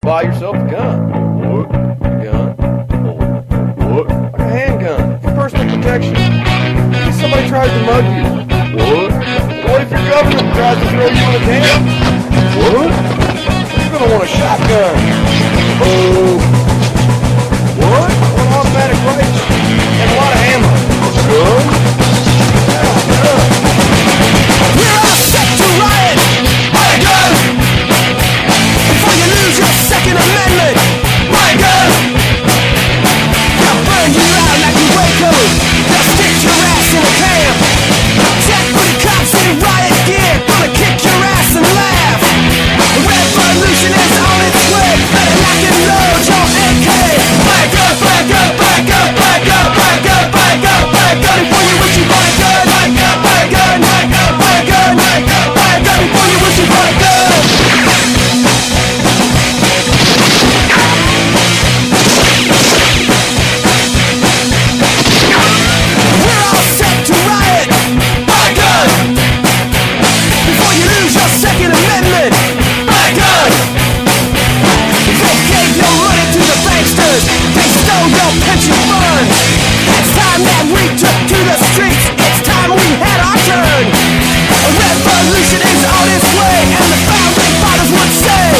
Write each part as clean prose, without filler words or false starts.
buy yourself a gun. What? Gun? What? Like a handgun for personal protection. If somebody tries to mug you. What? What if your government tries to throw you in a can? What? You're gonna want a shotgun. Oh. What? An automatic rifle and a lot of ammo. Gun? Gun. We're all set to riot. Buy a gun before you lose your Second Amendment. Buy a gun. They'll burn you out like a Waco. They'll stick your ass in a camp. Check for the cops in riot gear. Gonna kick your ass and laugh. The revolution is on its way. Better lock and load your AK. Buy a gun, buy a gun, buy a gun, buy a gun, buy a gun, buy a gun, buy a gun before you wish you bought a gun. Buy a gun, buy a gun, buy a gun, buy a gun, buy a gun, buy a gun before you wish you bought a gun. We're all set to riot. Buy a gun before you lose your Second Amendment. Buy a gun. They gave your money to the banksters. They stole your pension funds. It's time that we took to the streets. It's time we had our turn. A revolution is on its way, and the founding fathers would say,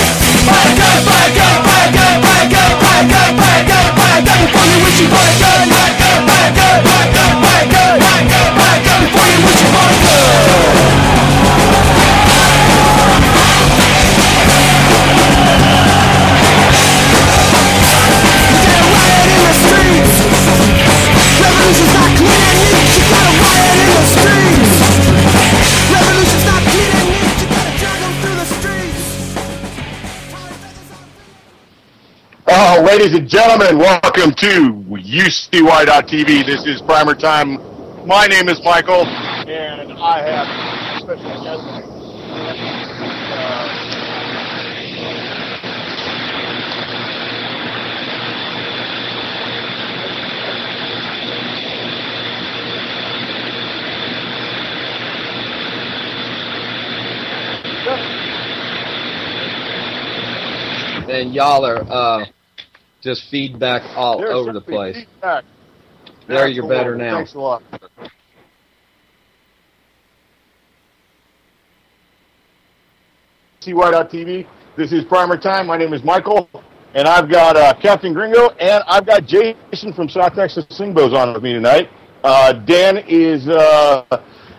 buy a gun, buy a gun, buy a gun, buy a gun, buy a gun, buy a gun, buy a gun before you wish you bought a gun. Buy a gun, buy a gun, buy a gun, buy a gun, buy a gun, buy a gun before you wish you bought a gun. Revolution's not clean and neat, you gotta riot in the streets. Revolution's not clean and neat, you gotta drag them through the streets. Ladies and gentlemen, welcome to UCY.TV. This is PrimerTime. My name is Michael, and I have a special guest. And y'all are just feedback all There's over the place. Feedback. There, you're better now. Thanks a lot. UCY.TV. This is PrimerTime. My name is Michael, and I've got Captain Gringo, and I've got Jason from South Texas Singbows on with me tonight. Dan is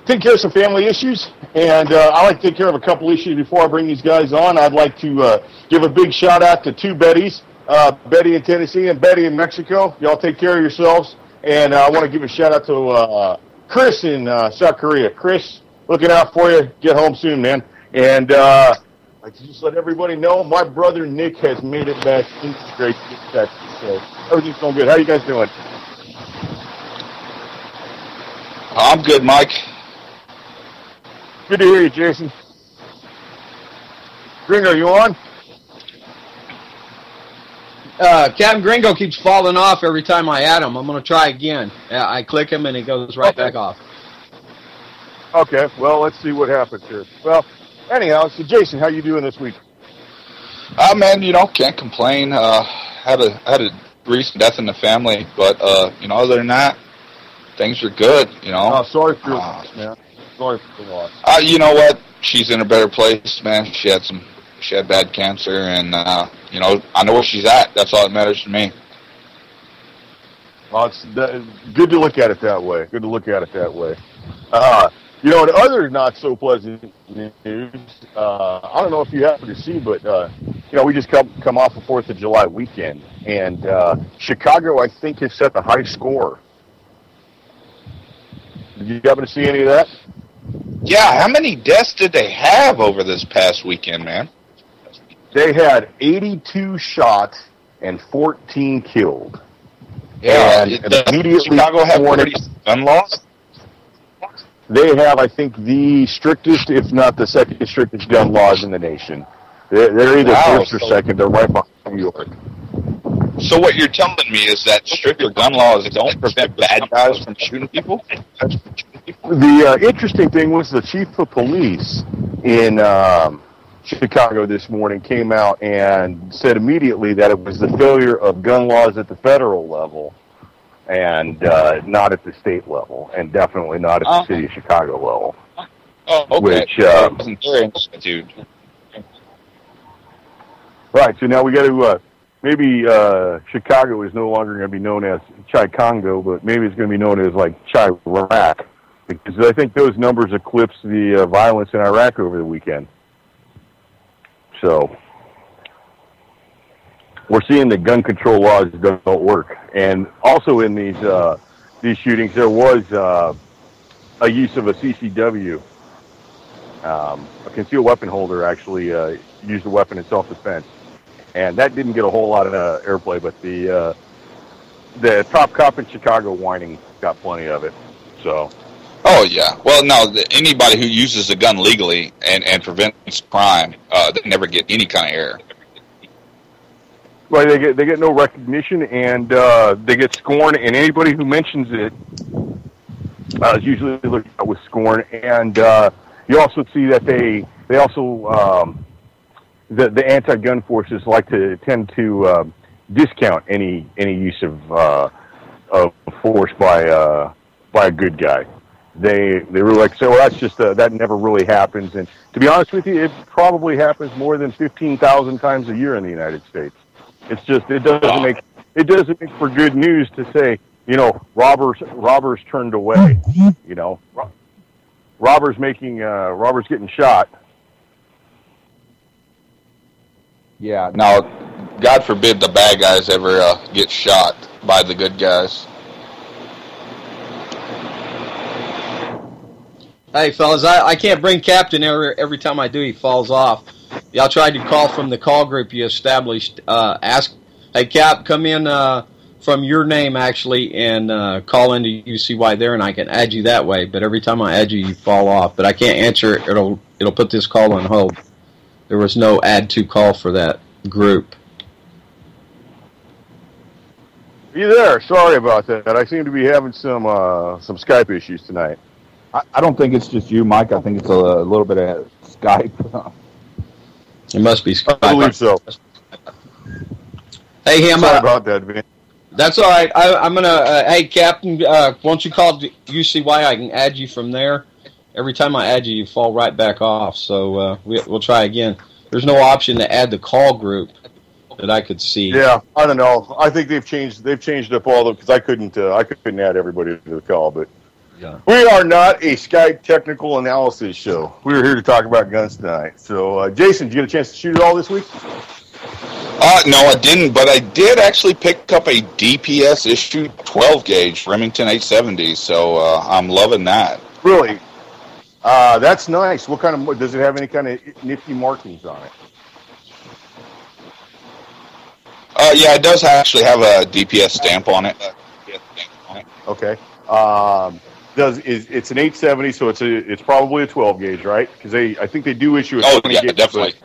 taking care of some family issues, and I like to take care of a couple issues before I bring these guys on. I'd like to give a big shout out to two Bettys, Betty in Tennessee and Betty in Mexico. Y'all take care of yourselves, and I want to give a shout out to Chris in South Korea. Chris, looking out for you. Get home soon, man. And I'd like to just let everybody know my brother Nick has made it back into Great Texas, so everything's going good. How you guys doing? I'm good, Mike. Good to hear you, Jason. Gringo, you on? Captain Gringo keeps falling off every time I add him. I'm going to try again. I click him and he goes right back off. Okay, well, let's see what happens here. Well, anyhow, so Jason, how you doing this week? Man, can't complain. Had a recent death in the family, but other than that, things are good. Oh, sorry for your loss, man. Sorry for your loss. You know what? She's in a better place, man. She had bad cancer, and I know where she's at. That's all that matters to me. Well, it's good to look at it that way. Good to look at it that way. And other not so pleasant news. I don't know if you happen to see, but we just come off the 4th of July weekend, and Chicago, I think, has set the high score. Did you happen to see any of that? Yeah, how many deaths did they have over this past weekend, man? They had 82 shot and 14 killed. Yeah, and immediately Chicago have 40 gun laws? They have, I think, the strictest, if not the second strictest gun laws in the nation. They're either first or second. They're right behind New York. So what you're telling me is that stricter gun laws don't prevent bad guys from shooting people? The interesting thing was the chief of police in Chicago this morning came out and said immediately that it was the failure of gun laws at the federal level and not at the state level, and definitely not at the city of Chicago level. Oh, okay. Which, wasn't their institute. Right, so now we got to, maybe Chicago is no longer going to be known as Chi-Congo, but maybe it's going to be known as, like, Chiraq, because I think those numbers eclipse the violence in Iraq over the weekend. So we're seeing that gun control laws don't work. And also in these shootings, there was a use of a CCW. A concealed weapon holder actually used a weapon in self-defense. And that didn't get a whole lot of airplay, but the top cop in Chicago whining got plenty of it. So. Oh, yeah. Well, no, anybody who uses a gun legally and prevents crime, they never get any kind of air. Right, they get no recognition, and they get scorn, and anybody who mentions it is usually looked at with scorn. And you also see that they also, the anti-gun forces like to tend to discount any use of force by a good guy. They really like say, well, that's just that never really happens. And to be honest with you, it probably happens more than 15,000 times a year in the United States. It's just it doesn't make for good news to say, you know, robbers turned away, you know, robbers getting shot. Yeah. Now, God forbid the bad guys ever get shot by the good guys. Hey, fellas, I can't bring Captain every time I do. He falls off. Y'all tried to call from the call group you established. Ask, hey, Cap, come in from your name, actually, and call into UCY there, and I can add you that way. But every time I add you, you fall off. But I can't answer it. It'll put this call on hold. There was no add to call for that group. Are you there? Sorry about that. I seem to be having some Skype issues tonight. I don't think it's just you, Mike. I think it's a little bit of Skype. It must be Skype. I believe so. Hey, Ham. Sorry about that, man. That's all right. I'm going to, hey, Captain, once you call UCY, I can add you from there. Every time I add you, you fall right back off. So we'll try again. There's no option to add the call group that I could see. Yeah, I don't know. I think they've changed up all of them because I couldn't add everybody to the call, but. Yeah. We are not a Skype technical analysis show. We're here to talk about guns tonight. So, Jason, did you get a chance to shoot it all this week? No, I didn't, but I did actually pick up a DPS issue 12 gauge Remington 870, so I'm loving that. Really? That's nice. What kind of, does it have any kind of nifty markings on it? Yeah, it does actually have a DPS stamp on it. Okay. It's an 870, so it's probably a 12 gauge, right? Because I think they do issue a 20 gauge. Definitely.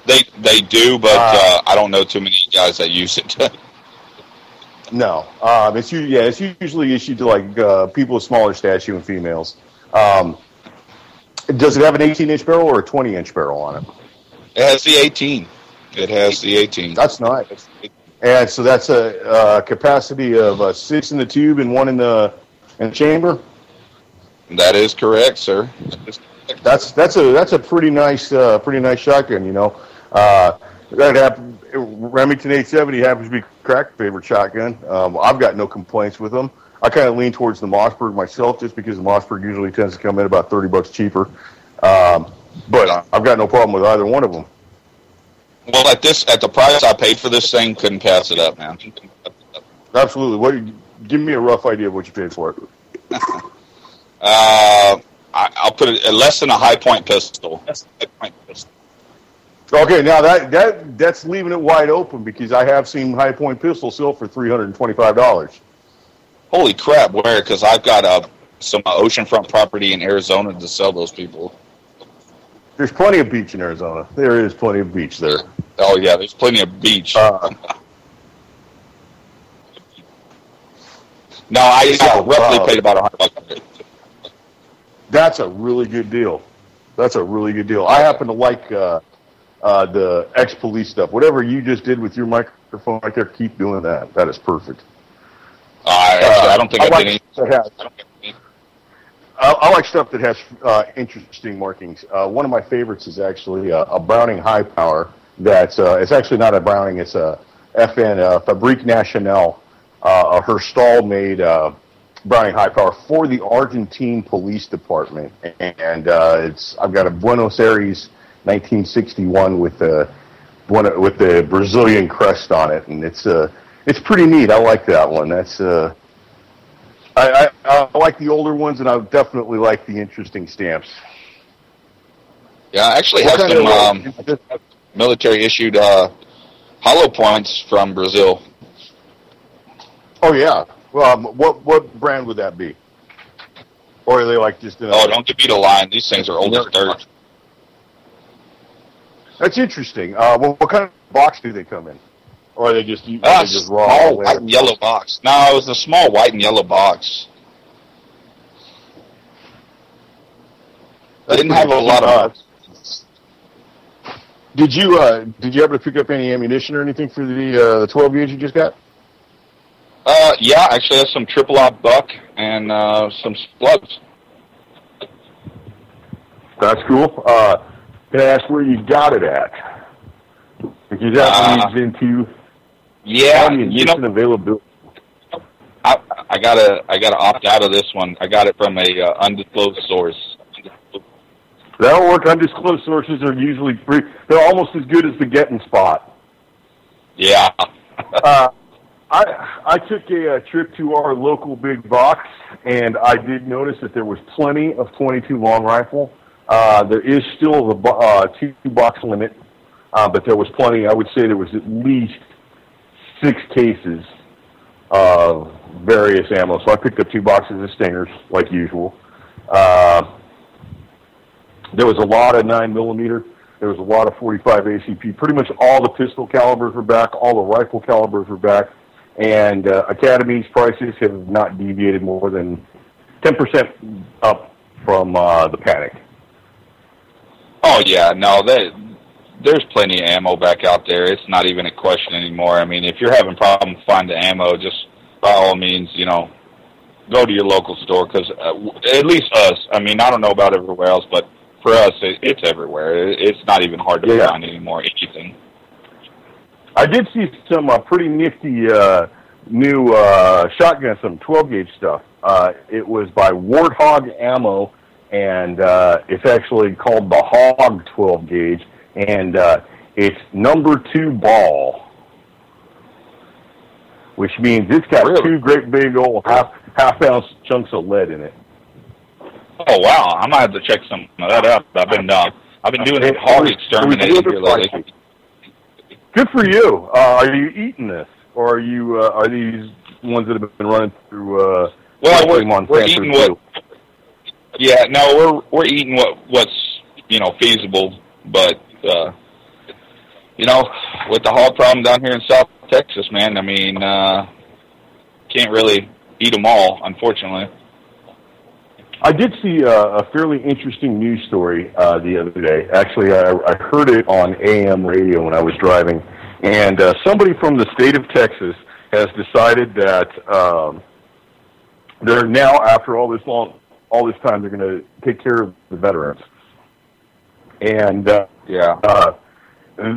They do, but I don't know too many guys that use it. No, it's usually issued to like people with smaller stature and females. Does it have an 18-inch barrel or a 20-inch barrel on it? It has the 18. It has the 18. That's nice. And so that's a capacity of 6 in the tube and 1 in the chamber. That is correct, sir. That's a pretty nice shotgun. You know, Remington 870 happens to be Crack's favorite shotgun. I've got no complaints with them. I kind of lean towards the Mossberg myself, just because the Mossberg usually tends to come in about $30 cheaper. But I've got no problem with either one of them. Well, at the price I paid for this thing, couldn't pass it up, man. Absolutely. Give me a rough idea of what you paid for it. I'll put it at less than a high point pistol. Okay, now that's leaving it wide open, because I have seen high point pistols sell for $325. Holy crap! Where? Because I've got some oceanfront property in Arizona to sell those people. There's plenty of beach in Arizona. There is plenty of beach there. Oh yeah, there's plenty of beach. No, I roughly paid about $100. That's a really good deal. I happen to like the ex-police stuff. Whatever you just did with your microphone right there, keep doing that. That is perfect. I don't think I did anything. I like stuff that has interesting markings. One of my favorites is actually a Browning high power. That's it's actually not a Browning. It's a FN Fabrique Nationale, a Herstal made Browning high power for the Argentine Police Department, and I've got a Buenos Aires 1961 with the Brazilian crest on it, and it's pretty neat. I like that one. That's I like the older ones, and I definitely like the interesting stamps. Yeah, I actually have some military-issued hollow points from Brazil. Oh, yeah. Well, what brand would that be? Or are they like just... don't give me the line. These things are old as dirt. That's interesting. What kind of box do they come in? Or are they just raw? Small white and yellow box. No, it was a small white and yellow box. They didn't have a lot of... Did you happen to pick up any ammunition or anything for the 12 gauge you just got? Yeah, actually I have some triple op buck and some slugs. That's cool. Can I ask where you got it at? Because that leads into ammunition availability. I gotta opt out of this one. I got it from a undisclosed source. That'll work. Undisclosed sources are usually free. They're almost as good as the getting spot. Yeah. I took a trip to our local big box, and I did notice that there was plenty of 22 long rifle. There is still the 2-box limit, but there was plenty. I would say there was at least 6 cases of various ammo. So I picked up 2 boxes of Stingers, like usual. There was a lot of 9mm. There was a lot of 45 ACP. Pretty much all the pistol calibers were back. All the rifle calibers were back. And Academy's prices have not deviated more than 10% up from the Panic. Oh, yeah. No, there's plenty of ammo back out there. It's not even a question anymore. I mean, if you're having problems finding ammo, just by all means, go to your local store. Because at least us, I mean, I don't know about everywhere else, but for us, it's everywhere. It's not even hard to find anymore, anything. I did see some pretty nifty new shotgun, some 12-gauge stuff. It was by Warthog Ammo, and it's actually called the Hog 12-gauge, and it's number 2 ball, which means it's got 2 great big old half-ounce chunks of lead in it. Oh wow! I might have to check some of that out. I've been doing hog exterminating here lately. Good for you. Are you eating this, or are these ones that have been running through? Well, we're eating what. Yeah, no, we're eating what's feasible, but with the hog problem down here in South Texas, man, I mean, can't really eat them all, unfortunately. I did see a fairly interesting news story the other day. Actually, I heard it on AM radio when I was driving, and somebody from the state of Texas has decided that they're now, after all this time, they're going to take care of the veterans, and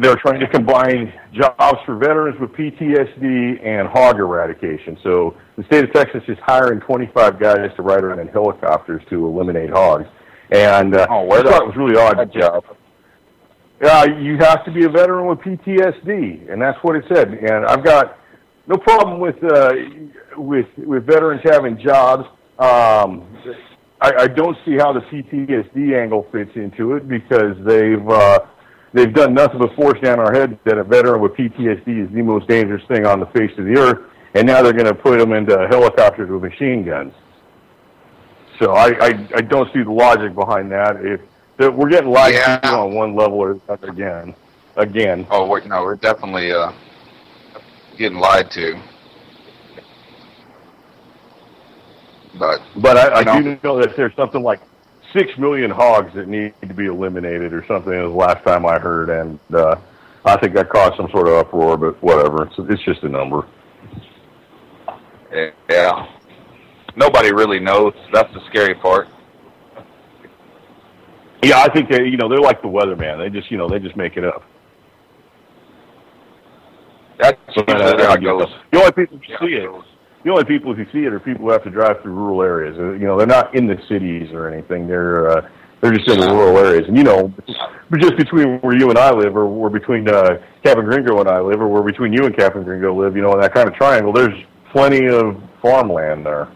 they're trying to combine jobs for veterans with PTSD and hog eradication. So the state of Texas is hiring 25 guys to ride around in helicopters to eliminate hogs. And I thought it was really odd. That job. You have to be a veteran with PTSD, and that's what it said. And I've got no problem with veterans having jobs. I don't see how the PTSD angle fits into it, because they've done nothing but force down our head that a veteran with PTSD is the most dangerous thing on the face of the earth, and now they're going to put them into helicopters with machine guns. So I don't see the logic behind that. We're getting lied to on one level or the other again. Oh, we're definitely getting lied to. But I do know that there's something like 6 million hogs that need to be eliminated or something. Is the last time I heard, and I think that caused some sort of uproar. But whatever, it's just a number. Yeah. Nobody really knows. That's the scary part. Yeah, I think they're like the weatherman. They just make it up. That's how it goes. The only people who see it. The only people who see it are people who have to drive through rural areas. They're not in the cities or anything. They're just in the rural areas. And just between where you and I live, or between Captain Gringo and I live, or where between you and Captain Gringo live, in that kind of triangle, there's plenty of farmland there.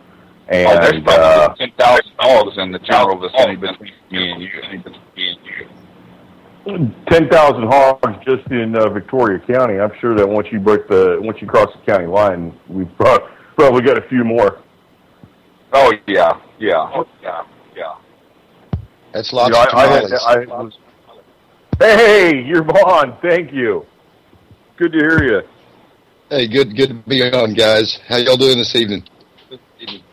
And there's probably 10,000 hogs in the general vicinity between me and you. 10,000 hogs just in Victoria County. I'm sure that once you cross the county line, we've probably got a few more. Oh yeah. That's lots of tamales. Hey, you're on. Thank you. Good to hear you. Hey, good to be on, guys. How y'all doing this evening?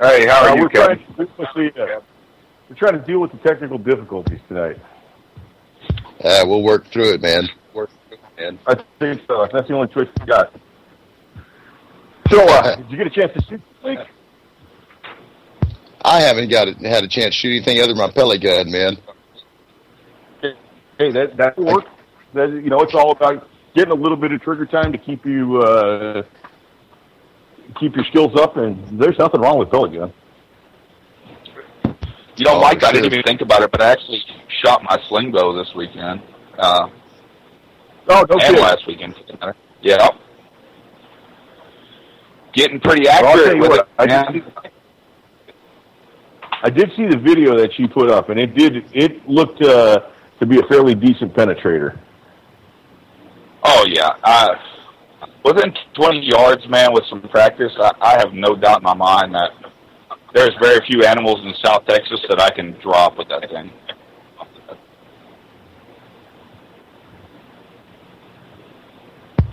Hey, how are you, Kevin? We're trying to deal with the technical difficulties tonight. We'll work through it, man. I think so. That's the only choice we got. So, did you get a chance to shoot this week? I haven't had a chance to shoot anything other than my pellet gun, man. Hey, that works. It's all about getting a little bit of trigger time to keep your skills up, and there's nothing wrong with pellet gun. Mike, I didn't even think about it, but I actually shot my sling bow this weekend. No kidding. Last weekend. Yeah. Getting pretty accurate with it, man. I did see the video that you put up, and it looked to be a fairly decent penetrator. Oh, yeah. Within 20 yards, man, with some practice, I have no doubt in my mind that there's very few animals in South Texas that I can drop with that thing.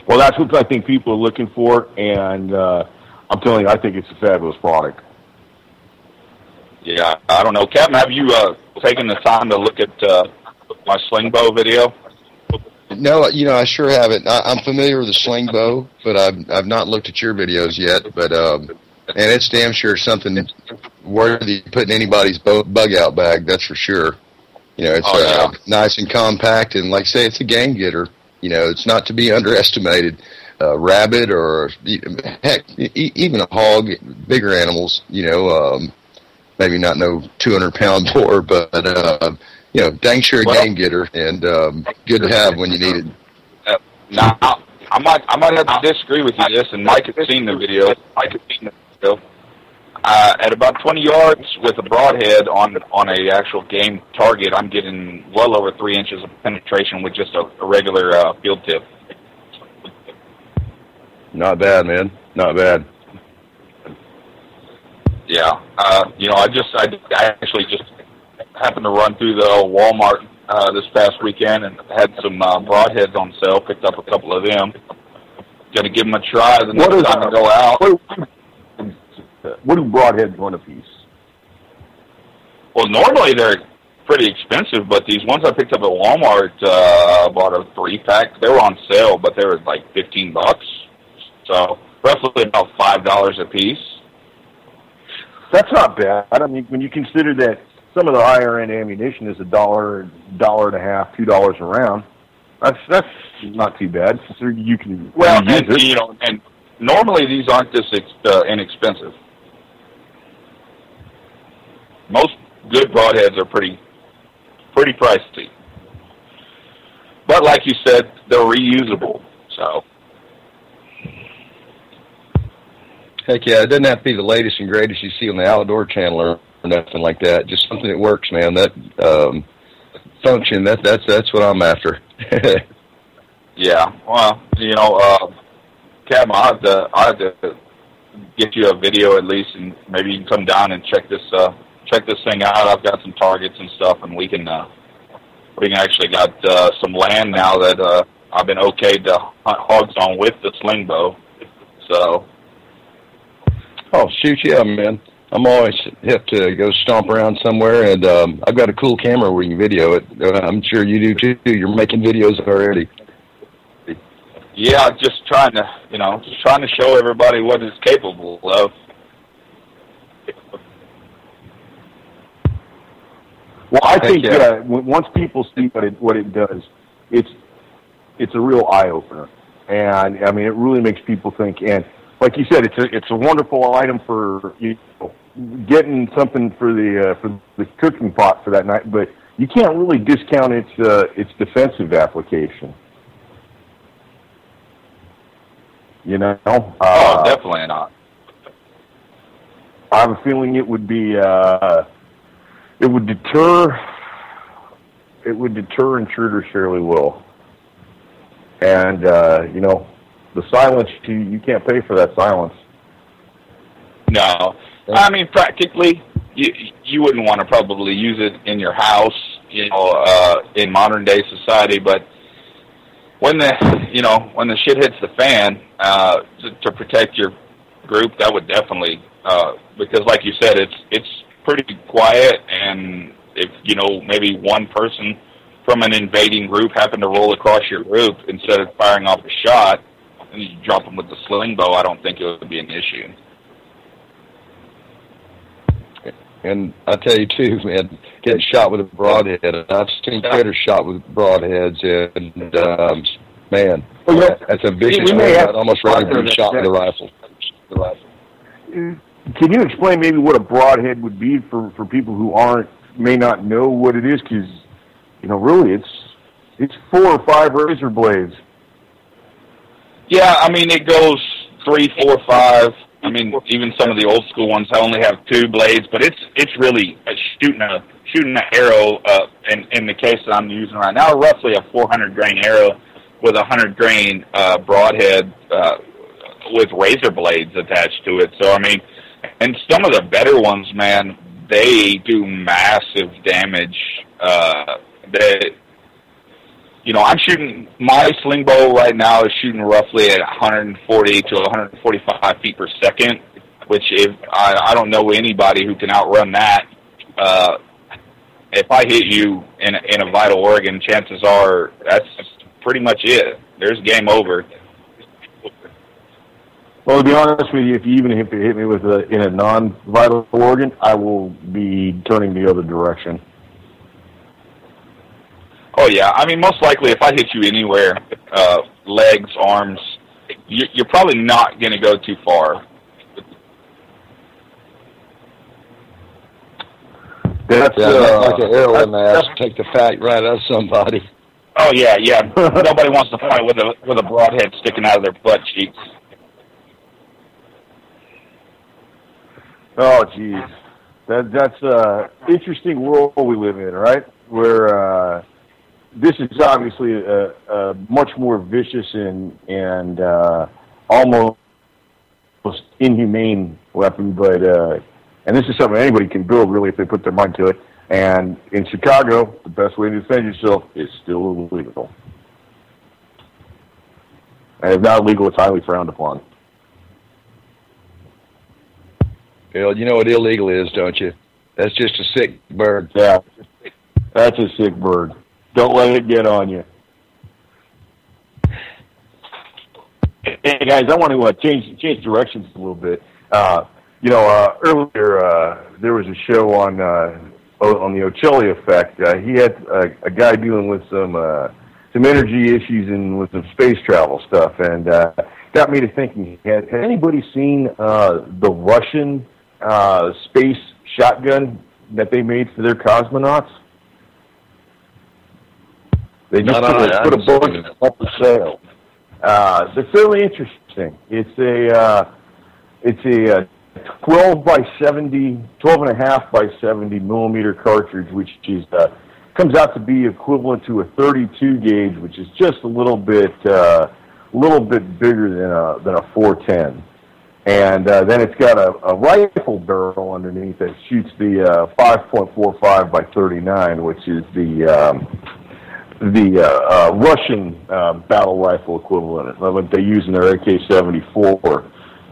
Well, that's what I think people are looking for, and I'm telling you, I think it's a fabulous product. Yeah, I don't know. Captain, have you taken the time to look at my sling bow video? No, I sure haven't. I'm familiar with the sling bow, but I've not looked at your videos yet. But and it's damn sure something worthy of putting anybody's bug out bag. That's for sure. It's nice and compact, and like I say, it's a game getter. It's not to be underestimated. Rabbit or heck, even a hog, bigger animals. Maybe not no 200-pound boar, but dang sure a game getter, and good to have when you need it. Now, I might have to disagree with you this, and Mike has seen the video. At about 20 yards with a broadhead on a actual game target, I'm getting well over 3 inches of penetration with just a regular field tip. Not bad, man. Not bad. Yeah. I actually just happened to run through the old Walmart this past weekend and had some broadheads on sale. Picked up a couple of them. Going to give them a try the next time I go out. What do broadheads run a piece? Well, normally they're pretty expensive, but these ones I picked up at Walmart, bought a 3-pack. They were on sale, but they were like $15. So roughly about $5 a piece. That's not bad. I mean, when you consider that some of the higher end ammunition is $1, $1.50, $2 a round, that's not too bad. So you can and normally these aren't this inexpensive. Most good broadheads are pretty pricey. But like you said, they're reusable. So. Heck yeah, it doesn't have to be the latest and greatest you see on the Outdoor Channel or nothing like that. Just something that works, man. That function, that's what I'm after. Yeah, well, Cam, I'll have to get you a video at least, and maybe you can come down and check this thing out. I've got some targets and stuff, and we can actually got some land now that I've been okayed to hunt hogs on with the sling bow. So. Oh shoot, yeah, man. I'm always hip to go stomp around somewhere, and I've got a cool camera where you can video it. I'm sure you do too. You're making videos already. Yeah, just trying to show everybody what it's capable of. Well, I think once people see what it does, it's a real eye opener, and I mean it really makes people think. And like you said, it's a wonderful item for getting something for the cooking pot for that night. But you can't really discount its defensive application. You know? Oh, definitely not. I have a feeling it would be. It would deter intruders fairly well. And, the silence, you can't pay for that silence. No. I mean, practically, you wouldn't want to probably use it in your house, in modern day society, but when the shit hits the fan, to protect your group, that would definitely, because like you said, it's pretty quiet, and if maybe one person from an invading group happened to roll across your group, instead of firing off a shot and you drop them with the sling bow, I don't think it would be an issue. And I tell you too, man, getting shot with a broadhead, I've seen critters shot with broadheads, and man, that's a vicious one. I'd almost rather be shot with a rifle. Can you explain maybe what a broadhead would be for people who may not know what it is? Because really, it's 4 or 5 razor blades. Yeah, I mean it goes 3, 4, 5. I mean even some of the old school ones only have 2 blades, but it's really shooting an arrow. In the case that I'm using right now, roughly a 400 grain arrow with a 100 grain broadhead with razor blades attached to it. So I mean. And some of the better ones, man, they do massive damage. I'm shooting, my sling bow right now is shooting roughly at 140 to 145 feet per second, which I don't know anybody who can outrun that. If I hit you in a vital organ, chances are that's pretty much it. There's game over. Well, to be honest with you, if you even hit me in a non-vital organ, I will be turning the other direction. Oh yeah, I mean most likely if I hit you anywhere, legs, arms, you're probably not going to go too far. That's like an arrow in the ass. Take the fat right out of somebody. Oh yeah. Nobody wants to fight with a broadhead sticking out of their butt cheeks. Oh, geez. That's an interesting world we live in, right? Where this is obviously a much more vicious and almost inhumane weapon, but and this is something anybody can build, really, if they put their mind to it. And in Chicago, the best way to defend yourself is still illegal. And if not illegal, it's highly frowned upon. Bill, you know what illegal is, don't you? That's just a sick bird. Yeah, that's a sick bird. Don't let it get on you. Hey guys, I want to change directions a little bit. Earlier there was a show on the Ocelli effect. He had a guy dealing with some energy issues and with some space travel stuff, and got me to thinking: had anybody seen the Russian space shotgun that they made for their cosmonauts? They just put a bunch up for sale. They're fairly interesting. It's a 12 and a half by 70 millimeter cartridge, which is comes out to be equivalent to a 32 gauge, which is just a little bit bigger than a 410. And then it's got a rifle barrel underneath that shoots the 5.45 by 39, which is the Russian battle rifle equivalent, what they use in their AK-74.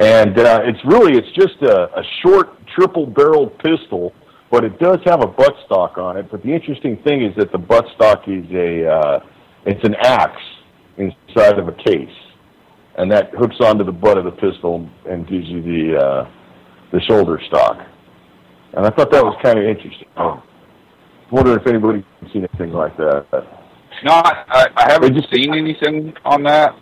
And it's just a short triple-barreled pistol, but it does have a buttstock on it. But the interesting thing is that the buttstock is it's an axe inside of a case, and that hooks onto the butt of the pistol and gives you the shoulder stock. And I thought that was kind of interesting. I wonder if anybody's seen anything like that. No, I haven't seen anything on that,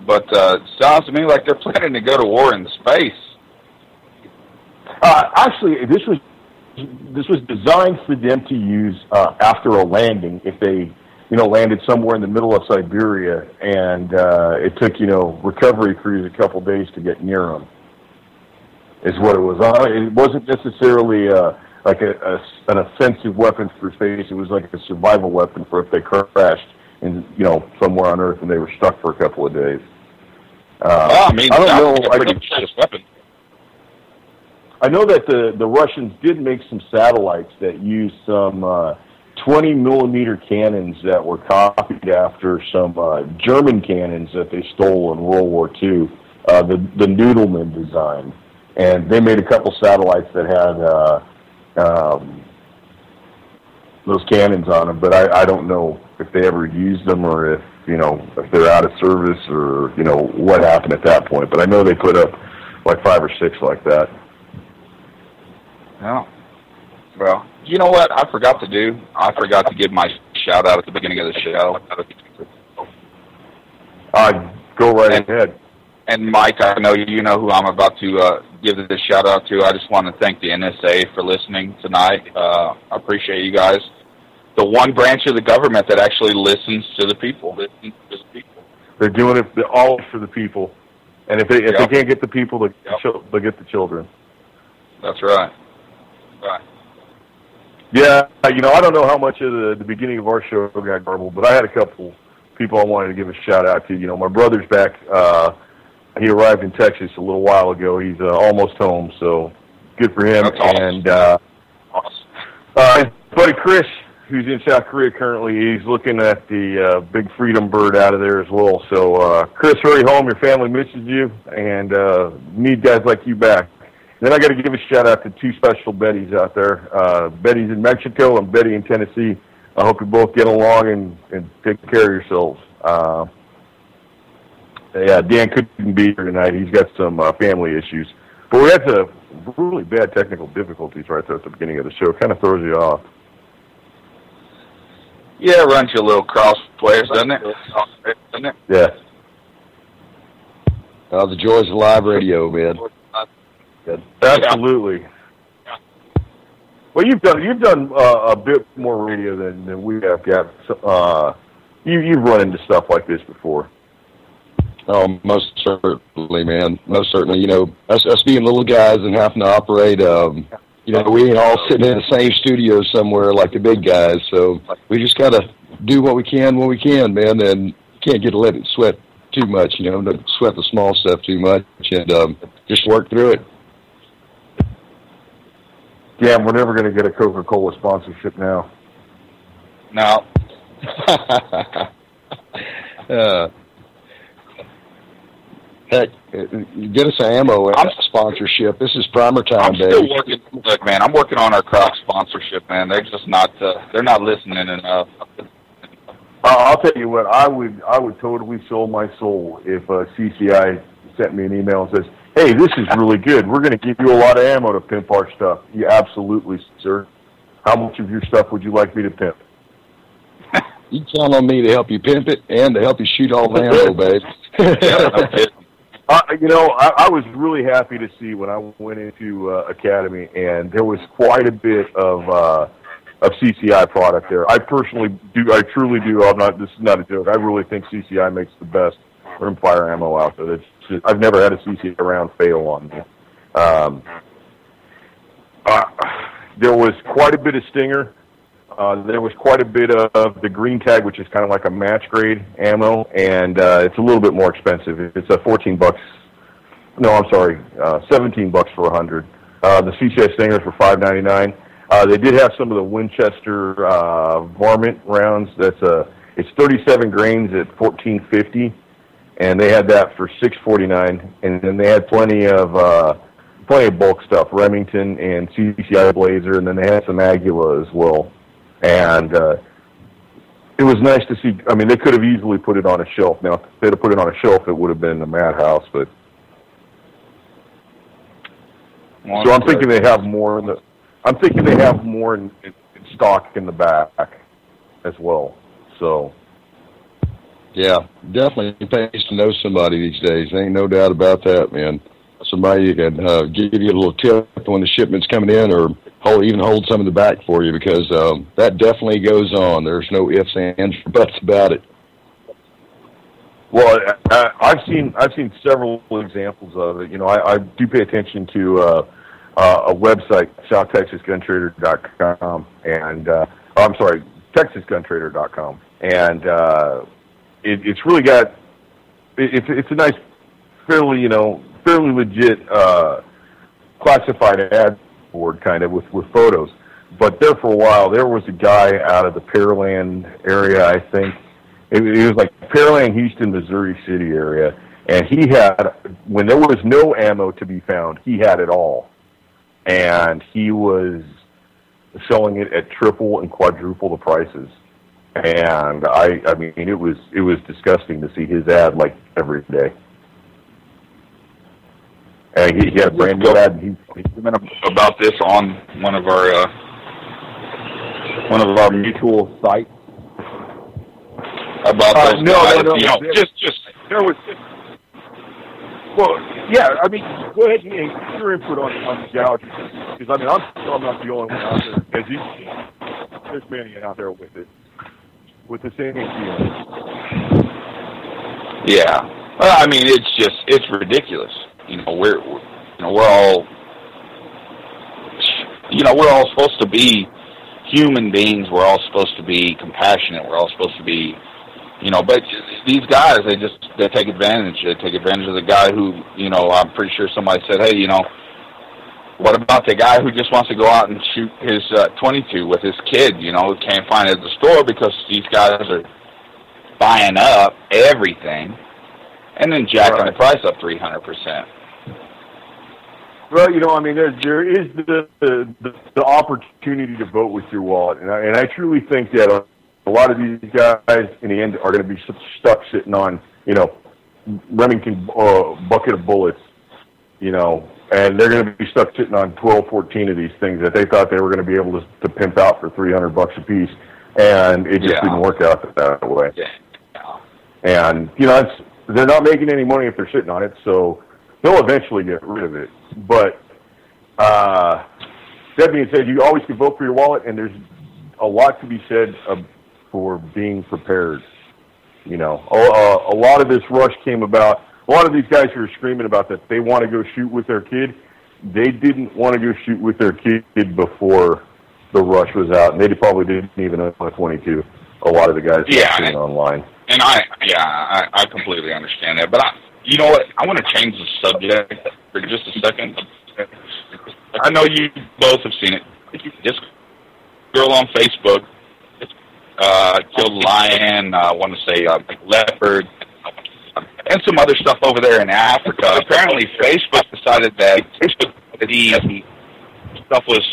but it sounds to me like they're planning to go to war in space. Actually, this was designed for them to use after a landing if they, landed somewhere in the middle of Siberia, and it took, recovery crews a couple days to get near them. Is what it was. It wasn't necessarily like an offensive weapon for space. It was like a survival weapon for if they crashed in, somewhere on Earth and they were stuck for a couple of days. I don't know. A pretty vicious weapon. I know that the Russians did make some satellites that used some 20-millimeter cannons that were copied after some German cannons that they stole in World War II, the Noodleman design. And they made a couple satellites that had those cannons on them, but I don't know if they ever used them or if they're out of service or, what happened at that point. But I know they put up like 5 or 6 like that. Oh. Well, you know what I forgot to do? I forgot to give my shout out at the beginning of the show. Go right ahead. And Mike, I know you know who I'm about to give this shout out to. I just want to thank the NSA for listening tonight. I appreciate you guys. The one branch of the government that actually listens to the people. They're doing it all for the people. And if they can't get the people, they'll get the children. That's right. Right. Yeah, I don't know how much of the beginning of our show got garbled, but I had a couple people I wanted to give a shout out to. My brother's back. He arrived in Texas a little while ago. He's almost home, so good for him. That's awesome. And his buddy Chris, who's in South Korea currently, he's looking at the big freedom bird out of there as well. So, Chris, hurry home. Your family misses you, and need guys like you back. Then I got to give a shout out to 2 special Bettys out there. Betty's in Mexico and Betty in Tennessee. I hope you both get along and take care of yourselves. Yeah, Dan couldn't be here tonight. He's got some family issues. But we had some really bad technical difficulties right there at the beginning of the show. It kind of throws you off. Yeah, it runs you a little crossways, doesn't it? Yeah. The joys of live radio, man. Absolutely. Well, you've done a bit more radio than we have, Cap. You've run into stuff like this before. Oh, most certainly, man. Most certainly. Us being little guys and having to operate, we ain't all sitting in the same studio somewhere like the big guys. So we just got to do what we can when we can, man, and can't get to let it sweat too much, don't sweat the small stuff too much, and just work through it. Yeah, we're never going to get a Coca-Cola sponsorship now. No. Heck, get us an ammo sponsorship. This is PrimerTime, baby. I'm still working. Look, man, I'm working on our Croc sponsorship, man. They're just not. They're not listening enough. I'll tell you what. I would totally sell my soul if CCI sent me an email and says, "Hey, this is really good. We're going to give you a lot of ammo to pimp our stuff." Yeah, absolutely, sir. How much of your stuff would you like me to pimp? You count on me to help you pimp it and to help you shoot all the ammo, babe. I was really happy to see when I went into Academy, and there was quite a bit of CCI product there. I personally do. I truly do. This is not a joke. I really think CCI makes the best rimfire ammo out there. I've never had a CCI round fail on me. There was quite a bit of Stinger. There was quite a bit of the green tag, which is kind of like a match grade ammo, and it's a little bit more expensive. It's $14. No, I'm sorry, $17 for 100. The CCI Stingers for $5.99. They did have some of the Winchester Varmint rounds. It's 37 grains at $14.50. and they had that for $6.49, and then they had plenty of bulk stuff, Remington and CCI Blazer, and then they had some Aguila as well. And it was nice to see. I mean, they could have easily put it on a shelf. Now, if they'd have put it on a shelf, it would have been a madhouse. But so I'm thinking they have more in the. I'm thinking they have more in stock in the back as well. So. Yeah, definitely pays to know somebody these days. Ain't no doubt about that, man. Somebody you can give you a little tip when the shipment's coming in, or even hold some in the back for you, because that definitely goes on. There's no ifs, ands, or buts about it. Well, I've seen several examples of it. You know, I do pay attention to a website, SouthTexasGunTrader.com, and I'm sorry, TexasGunTrader.com, and it's really got it's a nice, fairly legit classified ad board kind of with photos. But there for a while, there was a guy out of the Pearland area, I think. It was like Pearland, Houston, Missouri City area. And he had, when there was no ammo to be found, he had it all. And he was selling it at triple and quadruple the prices. And I mean, it was disgusting to see his ad like every day. And he had a brand new ad. He's about this on one of our mutual sites. About those guys, no. You know, just there was. Well, yeah. I mean, go ahead and get your input on the gouge, because I mean, I'm not the only one out there. As you see, there's many out there with it, with the same feeling. Yeah. Well, I mean, it's ridiculous. You know, we're all supposed to be human beings. We're all supposed to be compassionate. We're all supposed to be, but these guys, they take advantage. They take advantage of the guy who, I'm pretty sure somebody said, hey, what about the guy who just wants to go out and shoot his 22 with his kid, who can't find it at the store because these guys are buying up everything and then jacking the price up 300%. Well, I mean, there is the opportunity to vote with your wallet, and I truly think that a lot of these guys in the end are going to be stuck sitting on, Remington bucket of bullets, and they're going to be stuck sitting on 12, 14 of these things that they thought they were going to be able to pimp out for $300 a piece, and it just didn't work out that way. Yeah. And they're not making any money if they're sitting on it, so they'll eventually get rid of it. But that being said, you always can vote for your wallet, and there's a lot to be said for being prepared. A lot of this rush came about. A lot of these guys who are screaming about that they want to go shoot with their kid, they didn't want to go shoot with their kid before the rush was out, and they probably didn't even own a 22. A lot of the guys seen online. And I completely understand that, but you know what? I want to change the subject for just a second. I know you both have seen it. This girl on Facebook killed a lion, I want to say leopard, and some other stuff over there in Africa. Apparently, Facebook decided that the stuff was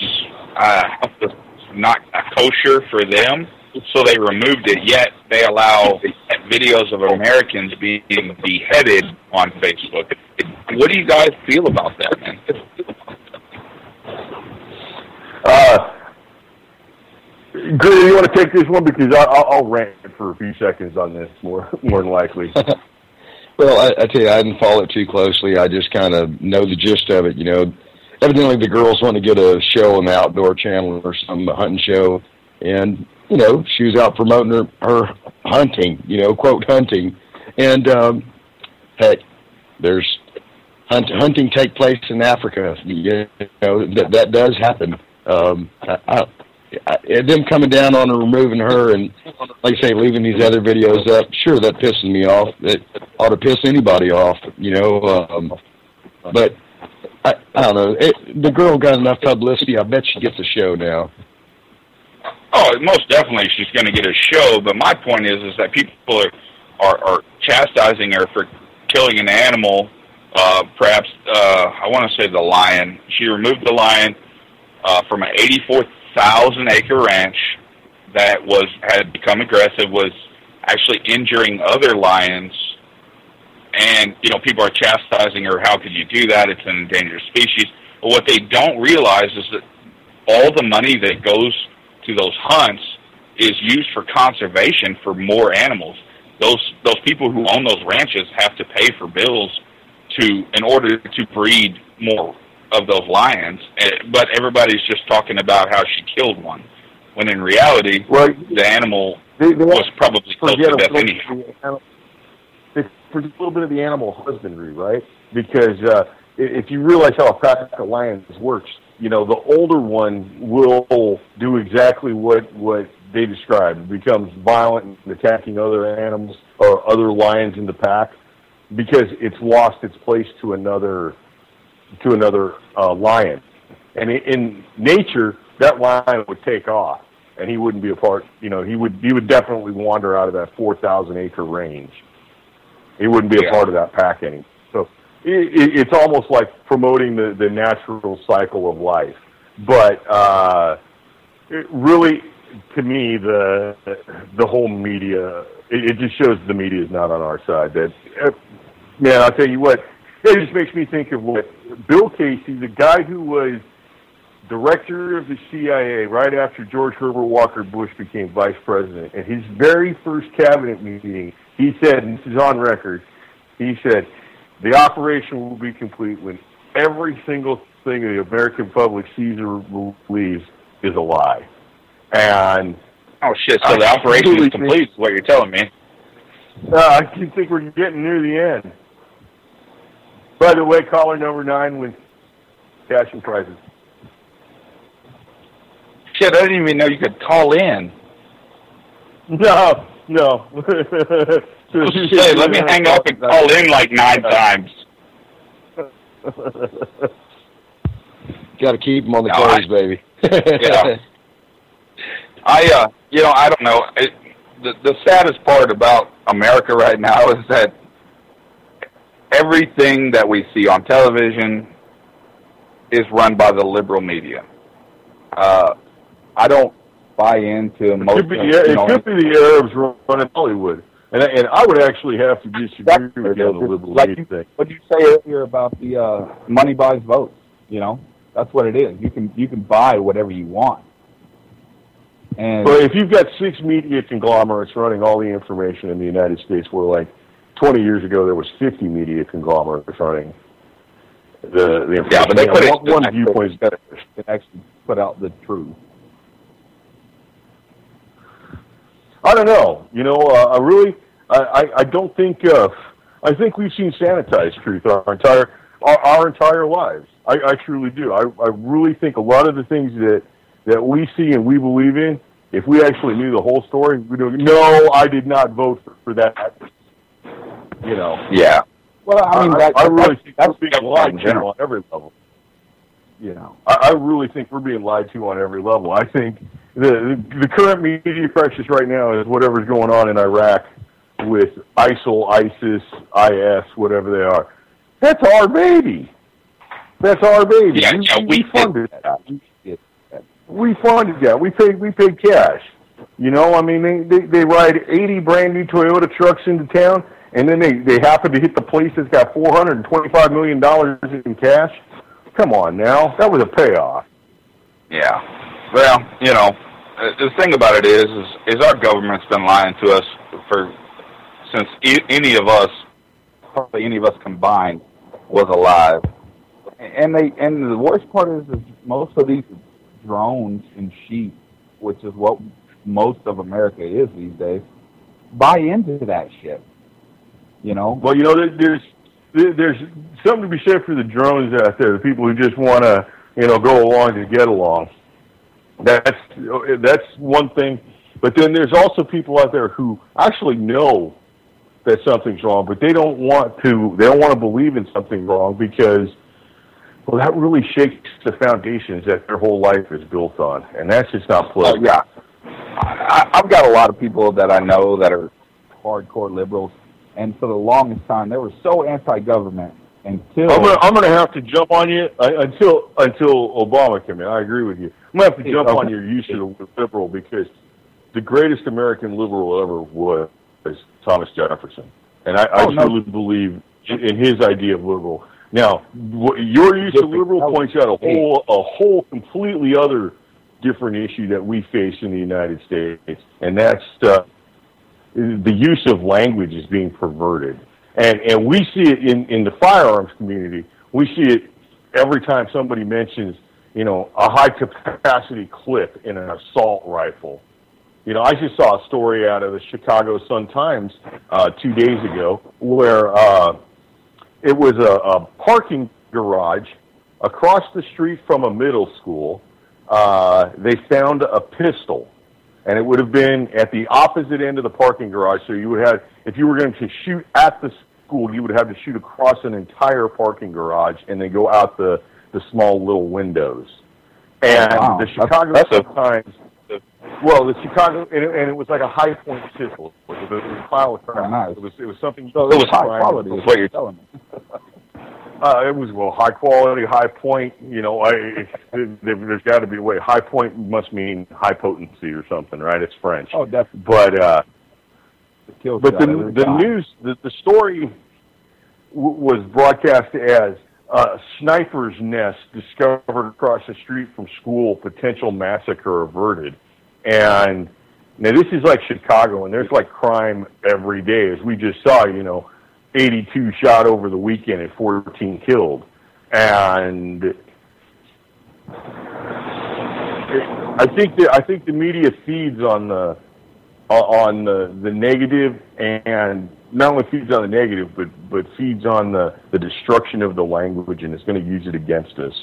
not kosher for them, so they removed it, yet they allow videos of Americans being beheaded on Facebook. What do you guys feel about that, man? Greer, you want to take this one? Because I'll rant for a few seconds on this, more than likely. Well, I tell you, I didn't follow it too closely. I just kind of know the gist of it, Evidently, the girls want to get a show on the Outdoor Channel or some hunting show, and she was out promoting her hunting, quote hunting, and heck, there's hunting take place in Africa. That does happen. Them coming down on her, removing her, and like I say, leaving these other videos up. Sure, that pisses me off. That ought to piss anybody off, But I don't know. The girl got enough publicity. I bet she gets a show now. Oh, most definitely she's going to get a show, but my point is that people are chastising her for killing an animal. Perhaps I want to say the lion. She removed the lion from an 84,000-acre ranch that had become aggressive, was actually injuring other lions. And, people are chastising her. How could you do that? It's an endangered species. But what they don't realize is that all the money that goes to those hunts is used for conservation for more animals. Those people who own those ranches have to pay for bills in order to breed more of those lions. But everybody's just talking about how she killed one, when in reality, the animal was probably close to death anyhow. For a little bit of the animal husbandry, right? Because if you realize how a pack of lions works, the older one will do exactly what they described. It becomes violent and attacking other animals or other lions in the pack because it's lost its place to another lion. And in nature, that lion would take off, and he wouldn't be a part. He would definitely wander out of that 4,000-acre range. He wouldn't be a part of that pack anymore. So it's almost like promoting the natural cycle of life. But it really, to me, the whole media, it just shows the media is not on our side. That, man, I'll tell you what, it just makes me think of what Bill Casey, the guy who was director of the CIA right after George Herbert Walker Bush became vice president, and his very first cabinet meeting, he said, and this is on record, he said, the operation will be complete when every single thing the American public sees or believes is a lie. And oh shit! So the operation is complete, is what you're telling me. I think we're getting near the end. By the way, caller number 9 wins cash and prizes. Shit, I didn't even know you could call in. No. Say, let me hang up and call in like 9 times. Got to keep them on the toes, baby. Yeah. I don't know. The saddest part about America right now is that everything that we see on television is run by the liberal media. I don't buy into most. It could be the Arabs running Hollywood, and I would actually have to disagree with you on the liberal media thing. What did you say earlier about the money buys votes? That's what it is. You can buy whatever you want. And but if you've got 6 media conglomerates running all the information in the United States, where like 20 years ago there was 50 media conglomerates running the information. Yeah, but they put one viewpoint is better to actually put out the truth. I don't know. I don't think. I think we've seen sanitized truth our entire lives. I truly do. I really think a lot of the things that we see and we believe in, if we actually knew the whole story, we'd go, no, I did not vote for that. Yeah. Well, I mean, I really think we're being lied to on every level. I really think we're being lied to on every level. I think the current media crisis right now is whatever's going on in Iraq with ISIL, ISIS, IS, whatever they are. That's our baby. That's our baby. Yeah, we funded that. We funded that. We paid cash. They ride 80 brand new Toyota trucks into town, and then they happen to hit the place that's got $425 million in cash. Come on now, that was a payoff. Yeah. Well, the thing about it is our government's been lying to us since any of us, probably any of us combined, was alive. And the worst part is most of these drones and sheep, which is what most of America is these days, buy into that shit. Well, there's something to be said for the drones out there, the people who just want to, go along to get along. That's one thing. But then there's also people out there who actually know that something's wrong, but they don't want to believe in something wrong because, well, that really shakes the foundations that their whole life is built on, and that's just not pleasant. Oh, yeah. I've got a lot of people that I know that are hardcore liberals, And for the longest time, they were so anti-government until... I'm gonna have to jump on you until Obama came in. I agree with you. I'm gonna have to jump on your use of the word liberal, because the greatest American liberal ever was Thomas Jefferson. And I truly believe in his idea of liberal. Now, your use of liberal points out a whole completely other different issue that we face in the United States, and that's the use of language is being perverted. And we see it in the firearms community. We see it every time somebody mentions, a high-capacity clip in an assault rifle. I just saw a story out of the Chicago Sun-Times 2 days ago where it was a parking garage across the street from a middle school. They found a pistol, and it would have been at the opposite end of the parking garage. So you would have, if you were going to shoot at the school, you would have to shoot across an entire parking garage and then go out the small little windows. And the Chicago Sun-Times, the Chicago, and it was like a high point pistol. It was a pile of crap. It was something. So it was high quality. Is what you're telling me. It was high quality, high point. There's got to be a way. High point must mean high potency or something, right? It's French. Oh, definitely. But the news, the story was broadcast as sniper's nest discovered across the street from school, potential massacre averted. And now this is like Chicago, and there's like crime every day, as we just saw. 82 shot over the weekend and 14 killed. And I think the media feeds on the negative, and not only feeds on the negative, but feeds on the destruction of the language, and it's going to use it against us.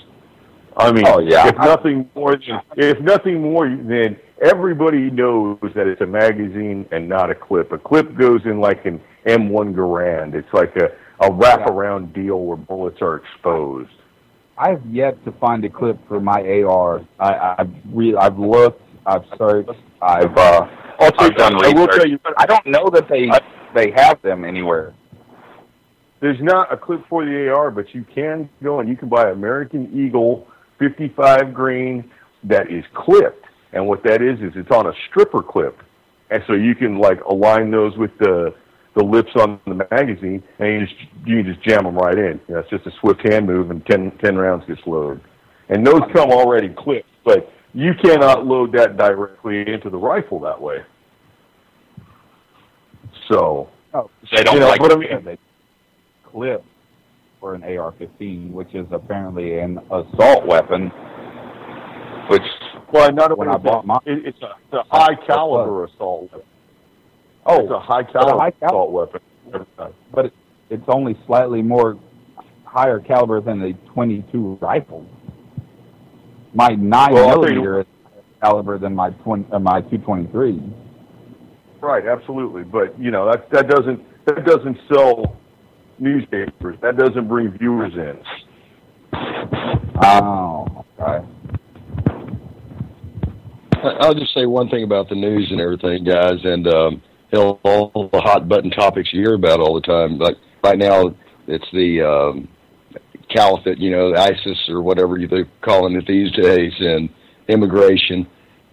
I mean, if nothing more than everybody knows that it's a magazine and not a clip. A clip goes in like an M1 Garand. It's like a wraparound deal where bullets are exposed. I've yet to find a clip for my AR. I've looked, I've searched, I will tell you, I don't know that they have them anywhere. There's not a clip for the AR, but you can go and you can buy American Eagle 55 grain that is clipped. And what that is it's on a stripper clip. And so you can align those with the lips on the magazine, and you can just jam them right in. It's just a swift hand move, and 10 rounds gets loaded. And those come already clipped, but you cannot load that directly into the rifle that way. So they don't they clip for an AR-15, which is apparently an assault weapon. Which, not only it's a high caliber assault weapon. Oh, it's a high caliber assault weapon. But it's only slightly more higher caliber than the .22 rifle. My 9mm is caliber than my 223. Right, absolutely. But that doesn't sell newspapers. That doesn't bring viewers in. Oh, okay. I'll just say one thing about the news and everything, guys, and all the hot button topics you hear about all the time. Like right now, it's the caliphate, ISIS or whatever they're calling it these days, and immigration.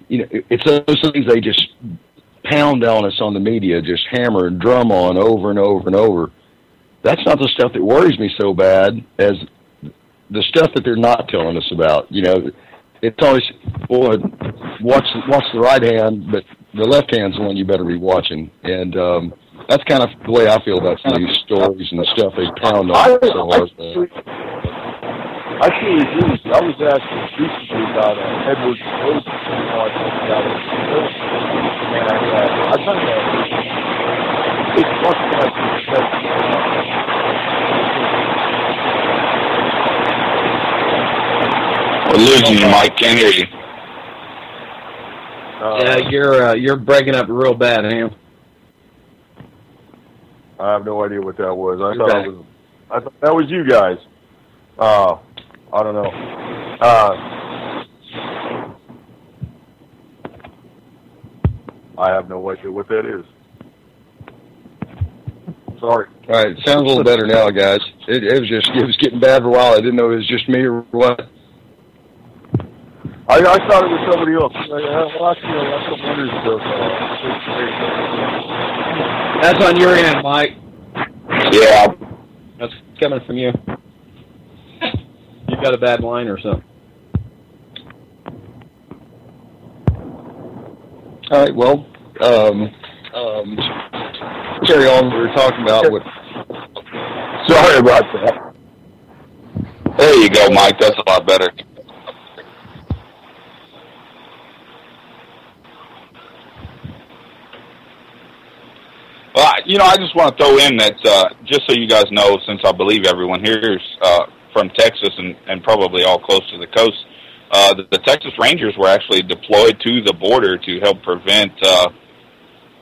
It's those things they just pound on us on the media, just hammer and drum on over and over and over. That's not the stuff that worries me so bad as the stuff that they're not telling us about. It's always, watch the right hand, but the left hand's the one you better be watching. And that's kind of the way I feel about some of these stories and the stuff they pound on so hard. I truly agree with you. I was asked recently about Edward Snowden, and I kind of it's talking about we're losing you, Mike. Can't hear you. You're breaking up real bad, Ham. I have no idea what that was. I thought that was you guys. I don't know. I have no idea what that is. Sorry. All right, sounds a little better now, guys. It was getting bad for a while. I didn't know it was just me or what. I thought it was somebody else. Last couple winters ago. That's on your end, Mike. Yeah. That's coming from you. You got a bad line or something. All right, well, carry on. We were talking about what. Sorry about that. There you go, Mike. That's a lot better. Well, I just want to throw in that, just so you guys know, since I believe everyone here is from Texas and probably all close to the coast, the Texas Rangers were actually deployed to the border to help prevent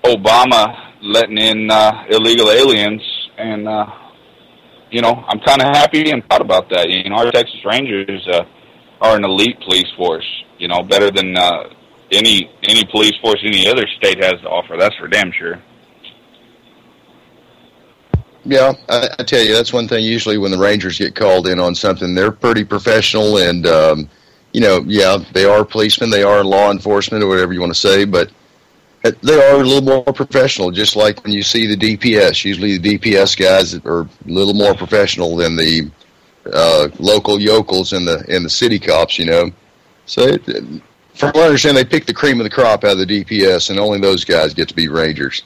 Obama letting in illegal aliens. And, I'm kind of happy and proud about that. Our Texas Rangers are an elite police force, better than any police force any other state has to offer. That's for damn sure. Yeah, I tell you, that's one thing. Usually when the Rangers get called in on something, they're pretty professional and, they are policemen, they are law enforcement or whatever you want to say, but they are a little more professional, just like when you see the DPS. Usually the DPS guys are a little more professional than the local yokels and the city cops, So from what I understand, they pick the cream of the crop out of the DPS, and only those guys get to be Rangers.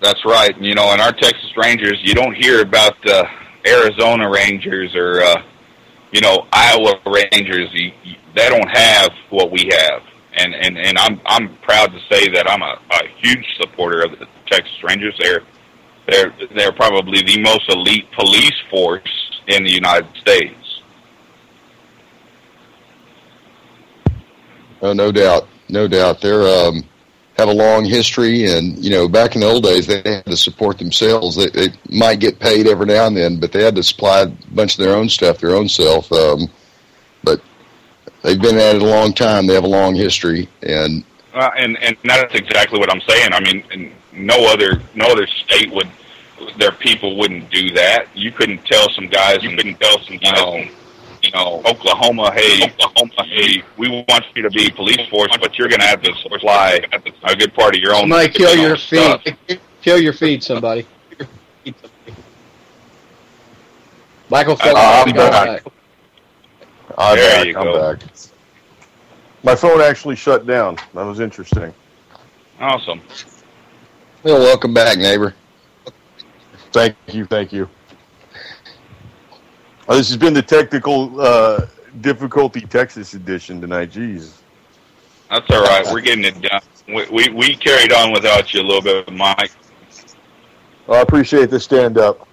That's right. In our Texas Rangers, you don't hear about the Arizona Rangers or, Iowa Rangers. They don't have what we have. And I'm proud to say that I'm a huge supporter of the Texas Rangers. They're probably the most elite police force in the United States. Oh, no doubt. They're have a long history, and back in the old days, they had to support themselves. They might get paid every now and then, but they had to supply a bunch of their own stuff, their own self. But they've been at it a long time. They have a long history, and that's exactly what I'm saying. I mean, no other state their people wouldn't do that. You couldn't tell some guys. Oklahoma, hey, we want you to be police force, but you're going to have to supply a good part of your own. Somebody kill your feet. Kill your feet, somebody. Michael Phelps. I'm back. I'm back. My phone actually shut down. That was interesting. Awesome. Well, welcome back, neighbor. Thank you. This has been the technical difficulty Texas edition tonight. Jeez. That's all right. We're getting it done. We carried on without you a little bit, Mike. Well, I appreciate the stand-up.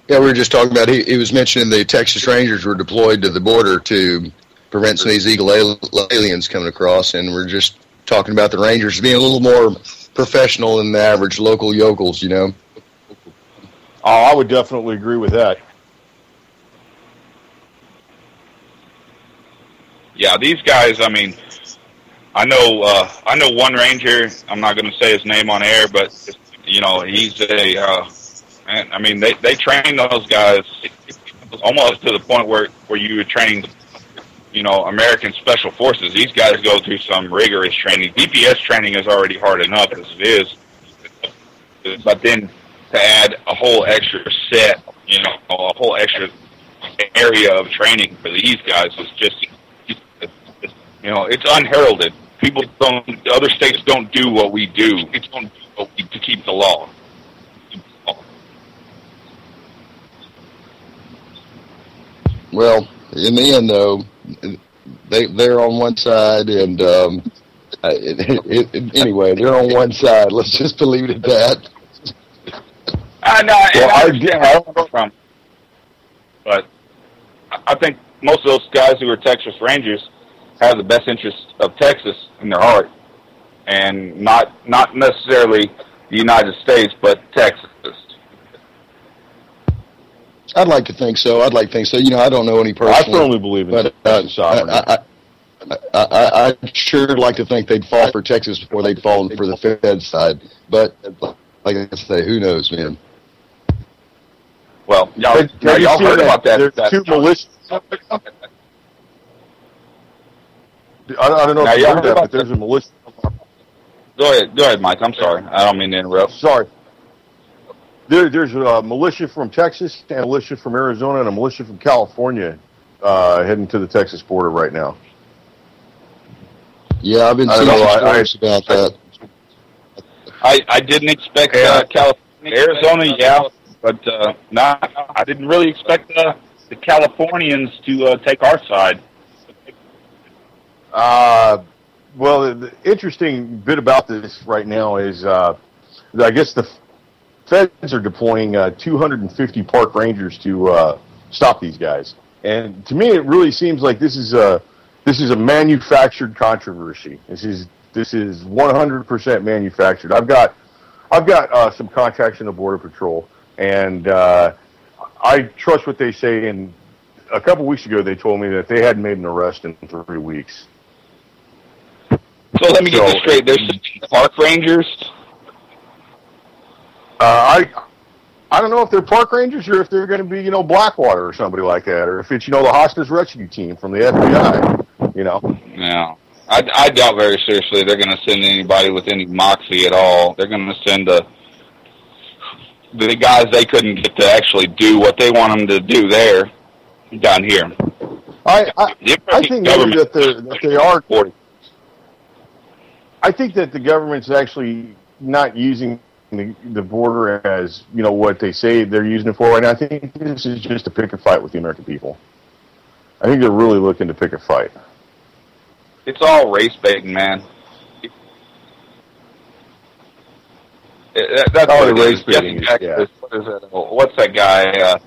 Yeah, we were just talking about, he was mentioning the Texas Rangers were deployed to the border to prevent some of these illegal aliens coming across, and we're just talking about the Rangers being a little more professional than the average local yokels, Oh, I would definitely agree with that. Yeah, these guys, I mean, I know one Ranger, I'm not going to say his name on air, but, he's they train those guys almost to the point where you would train, American Special Forces. These guys go through some rigorous training. DPS training is already hard enough as it is, but then to add a whole extra set, a whole extra area of training for these guys is just, it's unheralded. Other states don't do what we do to keep the law. Well, in the end, though, they're on one side, and anyway, they're on one side. Let's just leave it at that. But I think most of those guys who are Texas Rangers have the best interest of Texas in their heart, and not necessarily the United States, but Texas. I'd like to think so. I don't know any personally. I firmly believe in Texas sovereignty. I'd sure like to think they'd fall for Texas before they'd fall for the Fed side. But like I say, who knows, man? Well, y'all heard about that? There's two militia. I don't know if you heard that, but there's a militia. Go ahead, Mike. I'm sorry. I don't mean to interrupt. Sorry. There's a militia from Texas, and a militia from Arizona, and a militia from California heading to the Texas border right now. Yeah, I've been seeing stories about that. I didn't expect California, Arizona, yeah, but I didn't really expect the Californians to take our side. Well, the interesting bit about this right now is, I guess the feds are deploying 250 park rangers to stop these guys. And to me, it really seems like this is a manufactured controversy. This is 100% manufactured. I've got some contacts in the Border Patrol, and I trust what they say. And a couple weeks ago, they told me that they hadn't made an arrest in 3 weeks. So let me get this straight. There's some park rangers. I don't know if they're park rangers or if they're going to be, Blackwater or somebody like that, or if it's, the hostage rescue team from the FBI, No. I doubt very seriously they're going to send anybody with any moxie at all. They're going to send the guys they couldn't get to actually do what they want them to do there, down here. I think that they are. I think that the government's actually not using the border as, what they say they're using it for right now. I think this is just to pick a fight with the American people. I think they're really looking to pick a fight. It's all race baiting, man. That's all the race baiting. Yeah. What's that guy?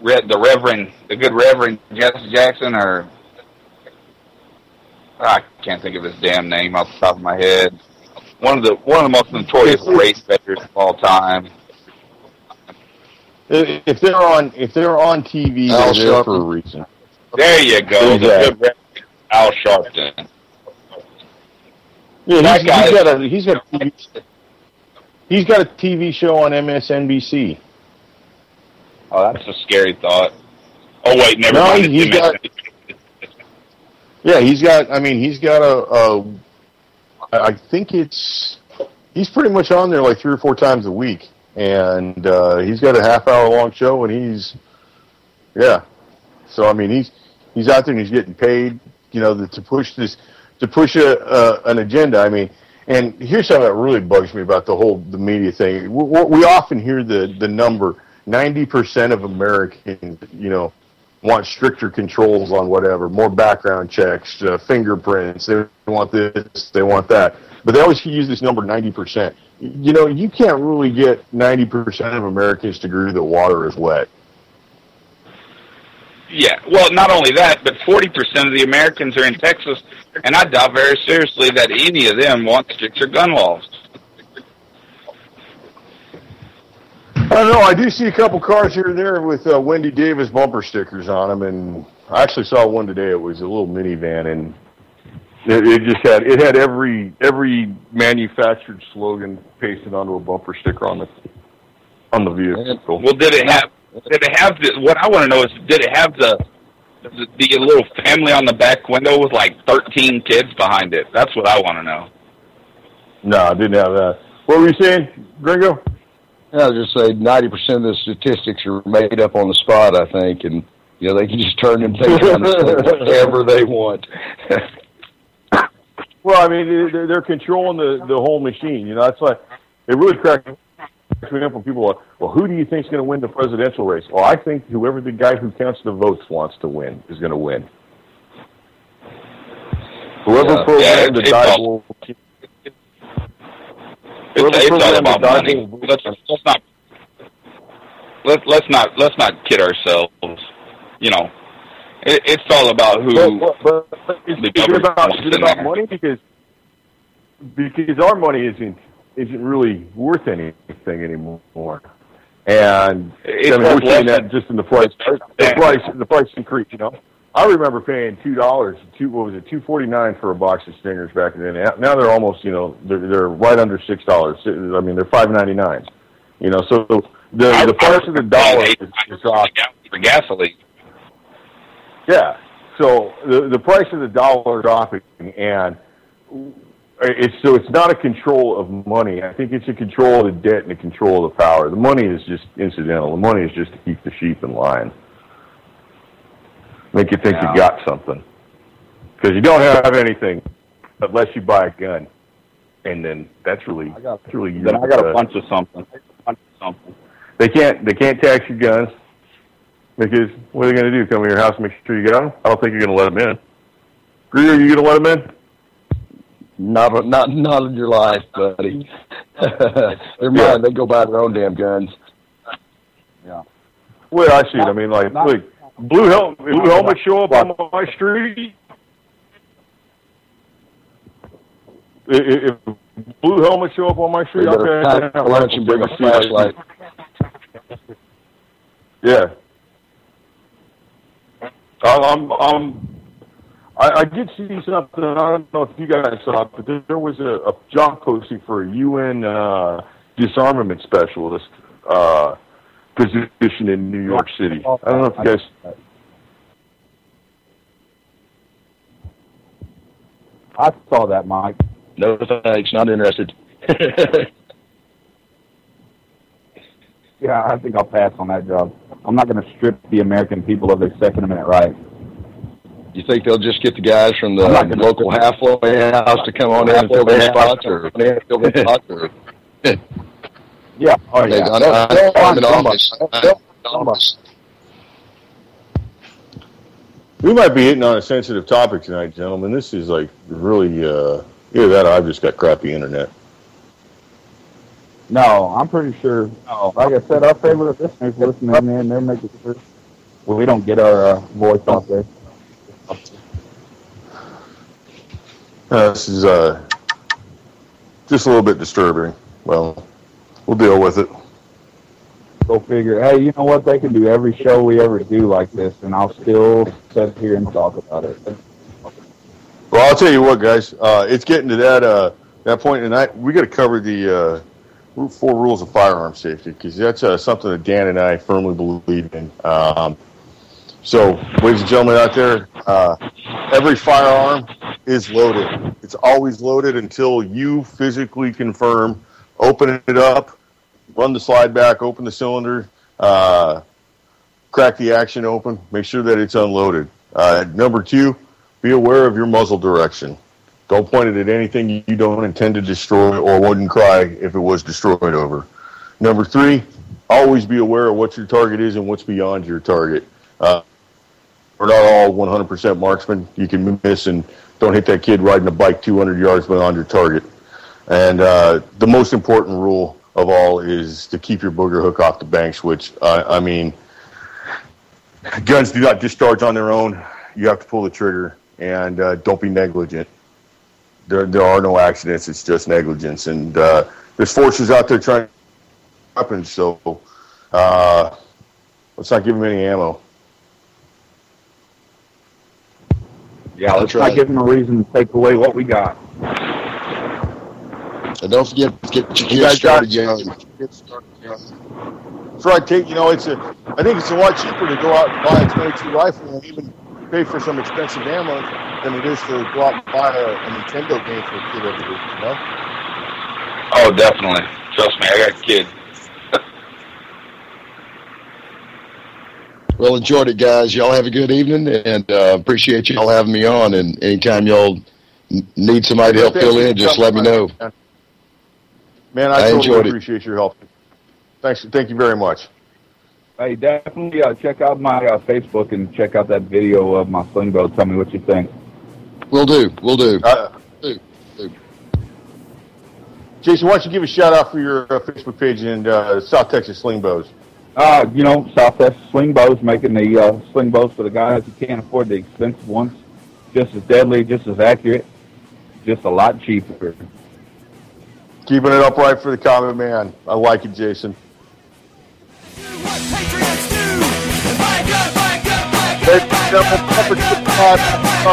The good Reverend Jesse Jackson, or I can't think of his damn name off the top of my head. One of the most notorious race baiters of all time. If they're on TV, they're there for a reason. There you go. The good Reverend Al Sharpton. Yeah, he's got a TV show on MSNBC. Oh, that's a scary thought. Oh wait, never mind. He's got I think he's pretty much on there like 3 or 4 times a week, and he's got a half-hour long show, and so he's out there and he's getting paid, to push an agenda. And here's something that really bugs me about the media thing. We often hear the number 90% of Americans, want stricter controls on whatever, more background checks, fingerprints. They want this, they want that. But they always use this number 90%. You can't really get 90% of Americans to agree that water is wet. Yeah, well, not only that, but 40% of the Americans are in Texas, and I doubt very seriously that any of them want stricter gun laws. I don't know. I do see a couple cars here and there with Wendy Davis bumper stickers on them, and I actually saw one today. It was a little minivan, and it had every manufactured slogan pasted onto a bumper sticker on the vehicle. Well, did it have what I want to know is, did it have the little family on the back window with like 13 kids behind it? That's what I want to know. No, I didn't have that. What were you saying, Gringo? I was just saying 90% of the statistics are made up on the spot, I think, and they can just turn them things around and say whatever they want. Well, they're controlling the whole machine. That's like, it really cracks me up when people are like, well, who do you think is going to win the presidential race? Well, I think whoever the guy who counts the votes wants to win is going to win. Whoever programmed the Bible. It's all about money. Let's not kid ourselves. It's all about who. But is it about money? Because our money isn't really worth anything anymore, and we're seeing that just in the price increase. I remember paying $2, $2.49 for a box of Stingers back then. Now they're almost, they're right under $6. I mean, they're $5.99. So the price of the dollar is dropping for gasoline. Yeah. So the price of the dollar is dropping, and it's not a control of money. I think it's a control of the debt and a control of the power. The money is just incidental. The money is just to keep the sheep in line. Make you think you got something. Because you don't have anything unless you buy a gun. And then that's really I got a bunch of something. They can't tax your guns. Because what are they going to do? Come to your house and make sure you got them? I don't think you're going to let them in. Greer, are you going to let them in? Not in your life, buddy. They're mine. They go buy their own damn guns. Yeah. Well, I see it. I mean, like, look, blue helmets show up on my street. If blue helmets show up on my street, I'll pass out lunch and bring a flashlight. Yeah. I did see something. I don't know if you guys saw it, but there was a job posting for a UN disarmament specialist position in New York City. I don't know if you guys. I saw that, Mike. No thanks, not interested. Yeah, I think I'll pass on that job. I'm not going to strip the American people of their Second Amendment right. You think they'll just get the guys from the local halfway house to come on in and fill their spots, or? Yeah. Oh, yeah. They'll find somebody. We might be hitting on a sensitive topic tonight, gentlemen. This is like really, either that or I've just got crappy internet. No, I'm pretty sure. Like I said, our favorite listeners listening in, they're making sure we don't get our voice out there. This is just a little bit disturbing. Well, we'll deal with it. Go figure. Hey, you know what? They can do every show we ever do like this, and I'll still sit here and talk about it. Well, I'll tell you what, guys. It's getting to that point tonight. We got to cover the 4 rules of firearm safety, because that's something that Dan and I firmly believe in. So, ladies and gentlemen out there, every firearm is loaded. It's always loaded until you physically confirm. Open it up, run the slide back, open the cylinder, crack the action open, make sure that it's unloaded. Number 2, be aware of your muzzle direction. Don't point it at anything you don't intend to destroy or wouldn't cry if it was destroyed over. Number 3, always be aware of what your target is and what's beyond your target. We're not all 100% marksmen. You can miss and don't hit that kid riding a bike 200 yards beyond your target. And the most important rule of all is to keep your booger hook off the banks, which, I mean, guns do not discharge on their own. You have to pull the trigger, and don't be negligent. There are no accidents. It's just negligence. And there's forces out there trying to weapons, so let's not give them any ammo. Yeah, let's not give them a reason to take away what we got. And don't forget to get your kids started young. That's right, Kate. I think it's a lot cheaper to go out and buy a 22 rifle and even pay for some expensive ammo than it is to go out and buy a Nintendo game for a kid every week, Oh, definitely. Trust me, I got kids. Well, enjoyed it, guys. Y'all have a good evening, and appreciate y'all having me on. And anytime y'all need somebody to help fill in, just let me know. Man, I totally appreciate your help. Thanks. Thank you very much. Hey, definitely check out my Facebook and check out that video of my sling bow. Tell me what you think. Will do. Jason, why don't you give a shout out for your Facebook page and South Texas Sling Bows? South Texas Sling Bows making the sling bows for the guys who can't afford the expensive ones. Just as deadly, just as accurate, just a lot cheaper. Keeping it upright for the common man. I like it, Jason. What patriots do. Buy a gun, buy a gun, buy a gun. Ladies and gentlemen, number 25,